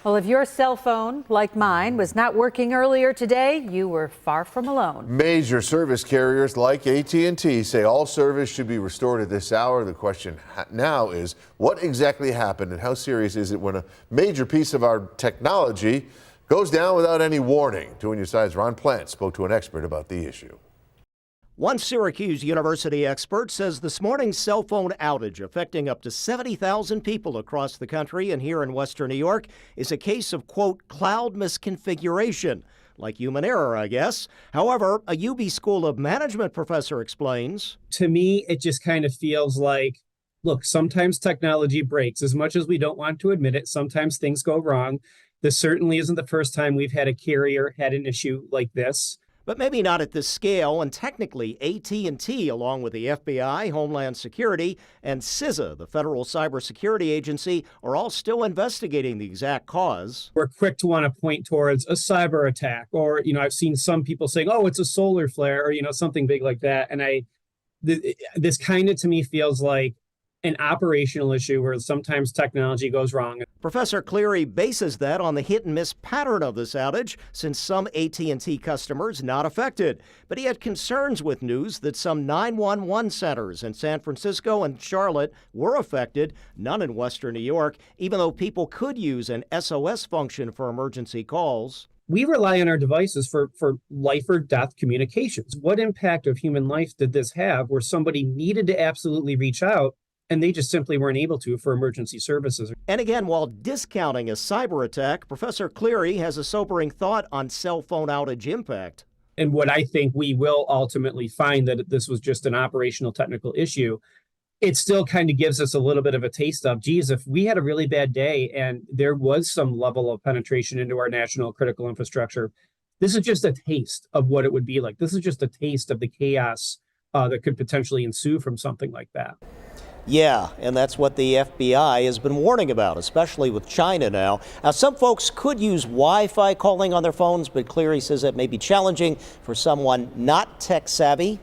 Well, if your cell phone, like mine, was not working earlier today, you were far from alone. Major service carriers like AT&T say all service should be restored at this hour. The question now is, what exactly happened and how serious is it when a major piece of our technology goes down without any warning? 2 on your side's Ron Plant spoke to an expert about the issue. One Syracuse University expert says this morning's cell phone outage affecting up to 70,000 people across the country and here in Western New York is a case of, quote, cloud misconfiguration. Like human error, I guess. However, a UB School of Management professor explains. To me, it just kind of feels like, look, sometimes technology breaks. As much as we don't want to admit it, sometimes things go wrong. This certainly isn't the first time we've had a carrier had an issue like this. But maybe not at this scale, and technically AT&T, along with the FBI, Homeland Security, and CISA, the Federal Cybersecurity Agency, are all still investigating the exact cause. We're quick to want to point towards a cyber attack, or, I've seen some people saying, oh, it's a solar flare, or, something big like that. And this kind of, to me, feels like an operational issue where sometimes technology goes wrong. Professor Cleary bases that on the hit-and-miss pattern of this outage, since some AT&T customers not affected. But he had concerns with news that some 911 centers in San Francisco and Charlotte were affected, none in Western New York, even though people could use an SOS function for emergency calls. We rely on our devices for life or death communications. What impact of human life did this have where somebody needed to absolutely reach out and they just simply weren't able to for emergency services? And again, while discounting a cyber attack, Professor Cleary has a sobering thought on cell phone outage impact. And what I think we will ultimately find that this was just an operational technical issue, it still kind of gives us a little bit of a taste of, geez, if we had a really bad day and there was some level of penetration into our national critical infrastructure, this is just a taste of what it would be like. This is just a taste of the chaos that could potentially ensue from something like that. Yeah, and that's what the FBI has been warning about, especially with China now. Now, some folks could use Wi-Fi calling on their phones, but Cleary says that may be challenging for someone not tech savvy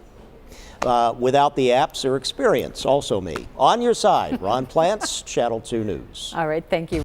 without the apps or experience. Also me. On your side, Ron Plants, Channel 2 News. All right, thank you.